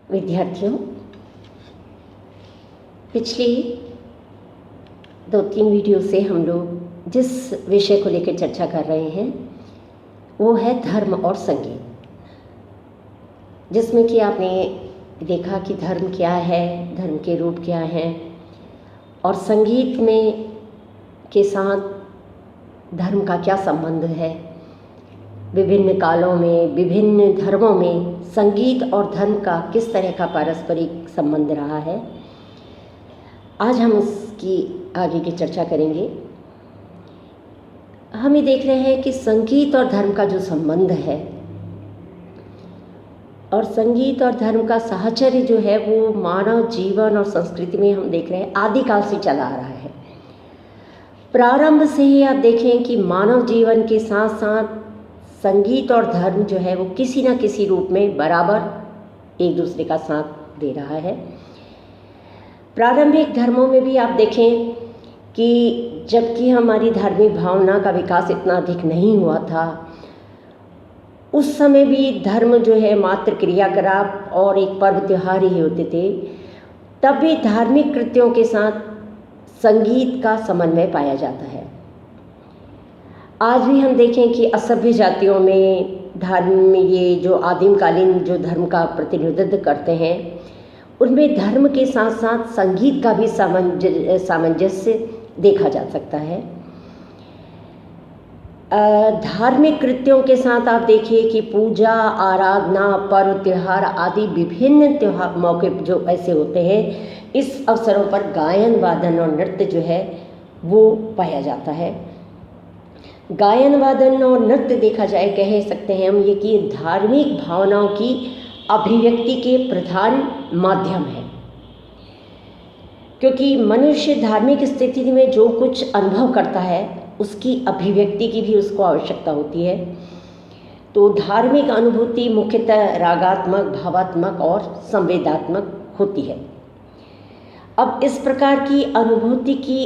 विद्यार्थियों, पिछली 2-3 वीडियो से हम लोग जिस विषय को लेकर चर्चा कर रहे हैं वो है धर्म और संगीत, जिसमें कि आपने देखा कि धर्म क्या है, धर्म के रूप क्या हैं और संगीत में के साथ धर्म का क्या संबंध है। विभिन्न कालों में, विभिन्न धर्मों में संगीत और धर्म का किस तरह का पारस्परिक संबंध रहा है, आज हम उसकी आगे की चर्चा करेंगे। हम ये देख रहे हैं कि संगीत और धर्म का जो संबंध है और संगीत और धर्म का साहचर्य जो है वो मानव जीवन और संस्कृति में हम देख रहे हैं आदिकाल से चला आ रहा है। प्रारंभ से ही आप देखें कि मानव जीवन के साथ साथ संगीत और धर्म जो है वो किसी न किसी रूप में बराबर एक दूसरे का साथ दे रहा है। प्रारंभिक धर्मों में भी आप देखें कि जबकि हमारी धार्मिक भावना का विकास इतना अधिक नहीं हुआ था, उस समय भी धर्म जो है मात्र क्रियाकलाप और एक पर्व त्योहार ही होते थे। तब भी धार्मिक कृत्यों के साथ संगीत का समन्वय पाया जाता है। आज भी हम देखें कि असभ्य जातियों में धर्म, ये जो आदिमकालीन जो धर्म का प्रतिनिधित्व करते हैं, उनमें धर्म के साथ साथ संगीत का भी सामंजस्य देखा जा सकता है। धार्मिक कृत्यों के साथ आप देखिए कि पूजा, आराधना, पर्व त्योहार आदि विभिन्न त्योहार मौके जो ऐसे होते हैं, इस अवसरों पर गायन, वादन और नृत्य जो है वो पाया जाता है। गायन, वादन और नृत्य देखा जाए, कह सकते हैं हम ये कि धार्मिक भावनाओं की अभिव्यक्ति के प्रधान माध्यम है, क्योंकि मनुष्य धार्मिक स्थिति में जो कुछ अनुभव करता है उसकी अभिव्यक्ति की भी उसको आवश्यकता होती है। तो धार्मिक अनुभूति मुख्यतः रागात्मक, भावात्मक और संवेदात्मक होती है। अब इस प्रकार की अनुभूति की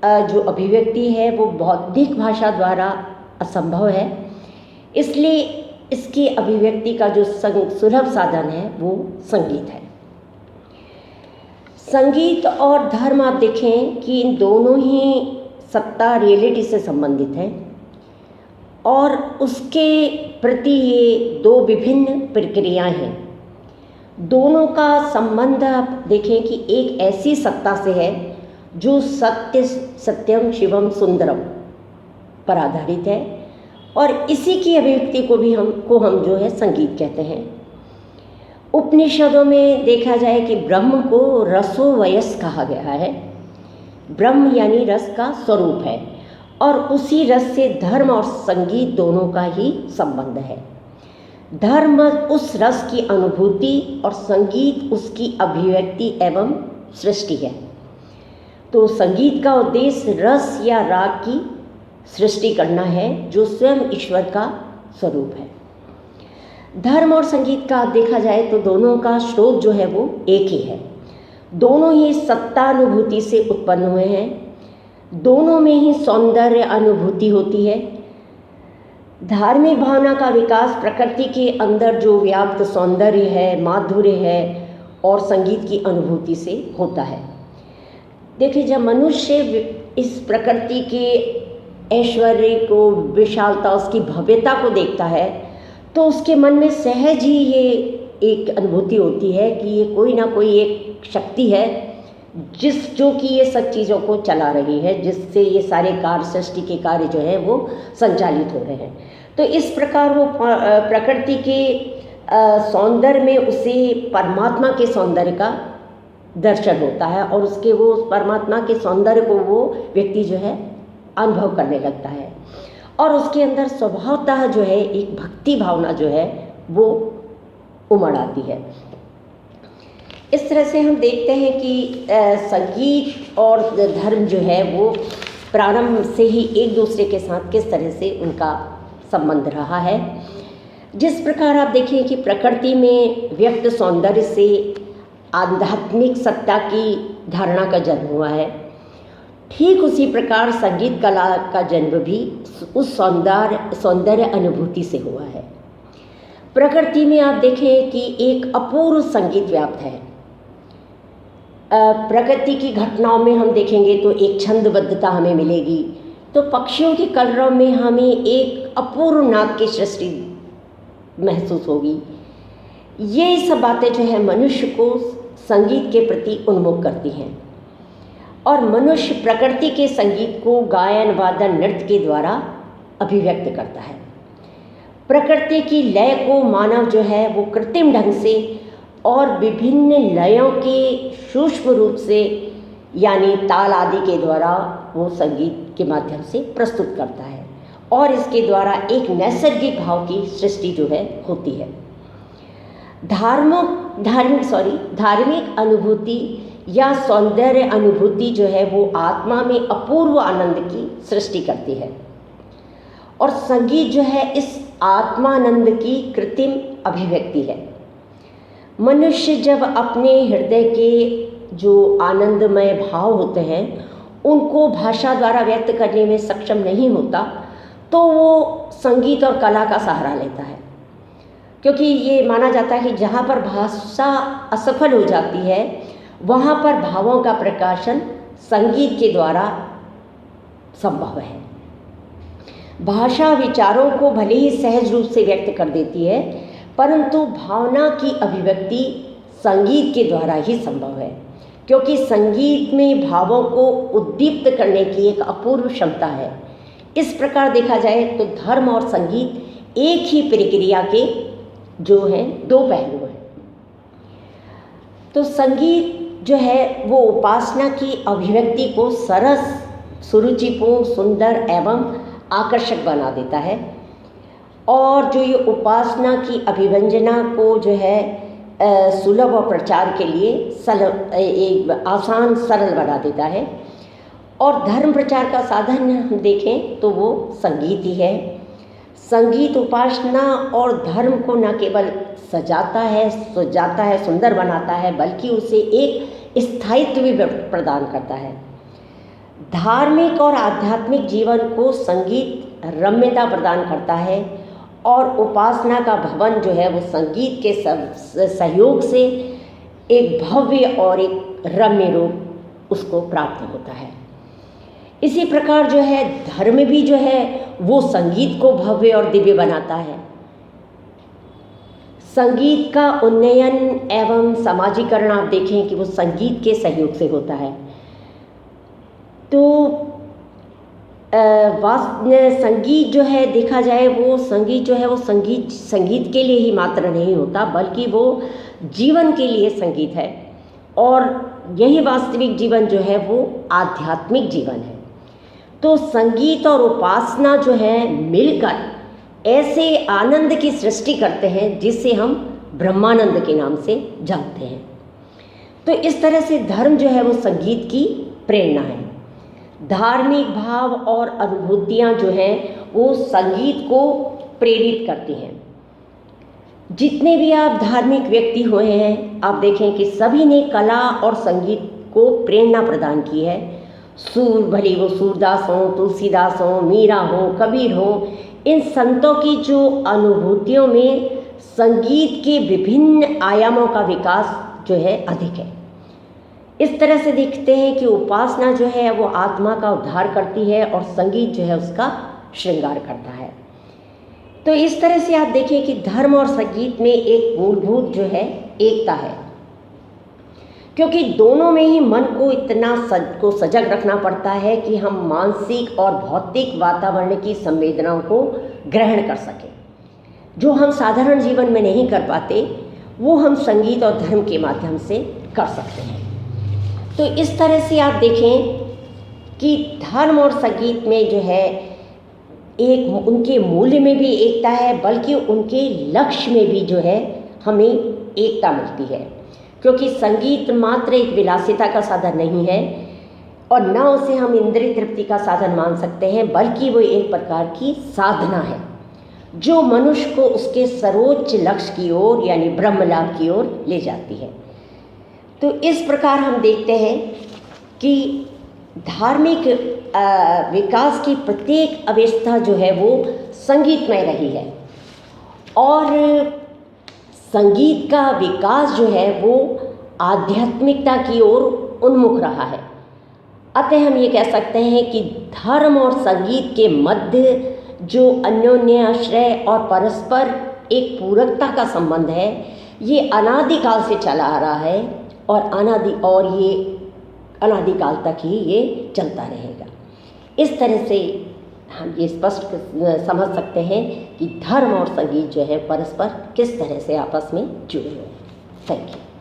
जो अभिव्यक्ति है वो बौद्धिक भाषा द्वारा असंभव है, इसलिए इसकी अभिव्यक्ति का जो सुलभ साधन है वो संगीत है। संगीत और धर्म आप देखें कि इन दोनों ही सत्ता, रियलिटी से संबंधित हैं और उसके प्रति ये दो विभिन्न प्रक्रियाएं हैं। दोनों का संबंध आप देखें कि एक ऐसी सत्ता से है जो सत्य, सत्यम, शिवम, सुंदरम पर आधारित है और इसी की अभिव्यक्ति को भी हम जो है संगीत कहते हैं। उपनिषदों में देखा जाए कि ब्रह्म को रसो वयस कहा गया है। ब्रह्म यानी रस का स्वरूप है और उसी रस से धर्म और संगीत दोनों का ही संबंध है। धर्म उस रस की अनुभूति और संगीत उसकी अभिव्यक्ति एवं सृष्टि है। तो संगीत का उद्देश्य रस या राग की सृष्टि करना है जो स्वयं ईश्वर का स्वरूप है। धर्म और संगीत का देखा जाए तो दोनों का स्रोत जो है वो एक ही है। दोनों ही सत्तानुभूति से उत्पन्न हुए हैं। दोनों में ही सौंदर्य अनुभूति होती है। धार्मिक भावना का विकास प्रकृति के अंदर जो व्याप्त सौंदर्य है, माधुर्य है और संगीत की अनुभूति से होता है। देखिए, जब मनुष्य इस प्रकृति के ऐश्वर्य को, विशालता, उसकी भव्यता को देखता है तो उसके मन में सहज ही ये एक अनुभूति होती है कि ये कोई ना कोई एक शक्ति है जो कि ये सब चीज़ों को चला रही है, जिससे ये सारे कार्य, सृष्टि के कार्य जो हैं वो संचालित हो रहे हैं। तो इस प्रकार वो प्रकृति के सौंदर्य में उसे परमात्मा के सौंदर्य का दर्शन होता है और उसके वो परमात्मा के सौंदर्य को वो व्यक्ति जो है अनुभव करने लगता है और उसके अंदर स्वभावतः जो है एक भक्ति भावना जो है वो उमड़ आती है। इस तरह से हम देखते हैं कि संगीत और धर्म जो है वो प्रारंभ से ही एक दूसरे के साथ किस तरह से उनका संबंध रहा है। जिस प्रकार आप देखिए कि प्रकृति में व्यक्त सौंदर्य से आध्यात्मिक सत्ता की धारणा का जन्म हुआ है, ठीक उसी प्रकार संगीत कला का जन्म भी उस सौंदर्य अनुभूति से हुआ है। प्रकृति में आप देखें कि एक अपूर्व संगीत व्याप्त है। प्रकृति की घटनाओं में हम देखेंगे तो एक छंदबद्धता हमें मिलेगी, तो पक्षियों के कलरव में हमें एक अपूर्व नाद की सृष्टि महसूस होगी। ये सब बातें जो है मनुष्य को संगीत के प्रति उन्मुख करती हैं और मनुष्य प्रकृति के संगीत को गायन, वादन, नृत्य के द्वारा अभिव्यक्त करता है। प्रकृति की लय को मानव जो है वो कृत्रिम ढंग से और विभिन्न लयों के सूक्ष्म रूप से यानी ताल आदि के द्वारा वो संगीत के माध्यम से प्रस्तुत करता है और इसके द्वारा एक नैसर्गिक भाव की सृष्टि जो है होती है। धार्मिक अनुभूति या सौंदर्य अनुभूति जो है वो आत्मा में अपूर्व आनंद की सृष्टि करती है और संगीत जो है इस आत्मानंद की कृत्रिम अभिव्यक्ति है। मनुष्य जब अपने हृदय के जो आनंदमय भाव होते हैं उनको भाषा द्वारा व्यक्त करने में सक्षम नहीं होता तो वो संगीत और कला का सहारा लेता है, क्योंकि ये माना जाता है कि जहाँ पर भाषा असफल हो जाती है वहाँ पर भावों का प्रकाशन संगीत के द्वारा संभव है। भाषा विचारों को भले ही सहज रूप से व्यक्त कर देती है, परंतु भावना की अभिव्यक्ति संगीत के द्वारा ही संभव है, क्योंकि संगीत में भावों को उद्दीप्त करने की एक अपूर्व क्षमता है। इस प्रकार देखा जाए तो धर्म और संगीत एक ही प्रक्रिया के जो हैं दो पहलू हैं। तो संगीत जो है वो उपासना की अभिव्यक्ति को सरस, सुरुचिपूर्ण, सुंदर एवं आकर्षक बना देता है और जो ये उपासना की अभिव्यंजना को जो है सुलभ और प्रचार के लिए एक आसान सरल बना देता है। और धर्म प्रचार का साधन हम देखें तो वो संगीत ही है। संगीत उपासना और धर्म को न केवल सजाता है, सुंदर बनाता है, बल्कि उसे एक स्थायित्व भी प्रदान करता है। धार्मिक और आध्यात्मिक जीवन को संगीत रम्यता प्रदान करता है और उपासना का भवन जो है वो संगीत के सहयोग से एक भव्य और एक रम्य रूप उसको प्राप्त होता है। इसी प्रकार जो है धर्म भी जो है वो संगीत को भव्य और दिव्य बनाता है। संगीत का उन्नयन एवं समाजीकरण आप देखें कि वो संगीत के सहयोग से होता है। तो संगीत जो है देखा जाए वो संगीत जो है वो संगीत के लिए ही मात्र नहीं होता, बल्कि वो जीवन के लिए संगीत है और यही वास्तविक जीवन जो है वो आध्यात्मिक जीवन है। तो संगीत और उपासना जो है मिलकर ऐसे आनंद की सृष्टि करते हैं जिसे हम ब्रह्मानंद के नाम से जानते हैं। तो इस तरह से धर्म जो है वो संगीत की प्रेरणा है। धार्मिक भाव और अनुभूतियाँ जो हैं वो संगीत को प्रेरित करती हैं। जितने भी आप धार्मिक व्यक्ति हुए हैं आप देखें कि सभी ने कला और संगीत को प्रेरणा प्रदान की है। भले वो सूरदास हों, तुलसीदास हों, मीरा हों, कबीर हों, इन संतों की जो अनुभूतियों में संगीत के विभिन्न आयामों का विकास जो है अधिक है। इस तरह से देखते हैं कि उपासना जो है वो आत्मा का उद्धार करती है और संगीत जो है उसका श्रृंगार करता है। तो इस तरह से आप देखिए कि धर्म और संगीत में एक मूलभूत जो है एकता है, क्योंकि दोनों में ही मन को इतना सजग रखना पड़ता है कि हम मानसिक और भौतिक वातावरण की संवेदनाओं को ग्रहण कर सकें। जो हम साधारण जीवन में नहीं कर पाते वो हम संगीत और धर्म के माध्यम से कर सकते हैं। तो इस तरह से आप देखें कि धर्म और संगीत में जो है एक उनके मूल्य में भी एकता है, बल्कि उनके लक्ष्य में भी जो है हमें एकता मिलती है, क्योंकि संगीत मात्र एक विलासिता का साधन नहीं है और न उसे हम इंद्रिय तृप्ति का साधन मान सकते हैं, बल्कि वो एक प्रकार की साधना है जो मनुष्य को उसके सर्वोच्च लक्ष्य की ओर यानी ब्रह्म लाभ की ओर ले जाती है। तो इस प्रकार हम देखते हैं कि धार्मिक विकास की प्रत्येक अवस्था जो है वो संगीतमय रही है और संगीत का विकास जो है वो आध्यात्मिकता की ओर उन्मुख रहा है। अतः हम ये कह सकते हैं कि धर्म और संगीत के मध्य जो अन्योन्य आश्रय और परस्पर एक पूरकता का संबंध है, ये अनादिकाल से चला आ रहा है और ये अनादिकाल तक ही ये चलता रहेगा। इस तरह से हम ये स्पष्ट समझ सकते हैं कि धर्म और संगीत जो है परस्पर किस तरह से आपस में जुड़े हुए हैं। Thank you.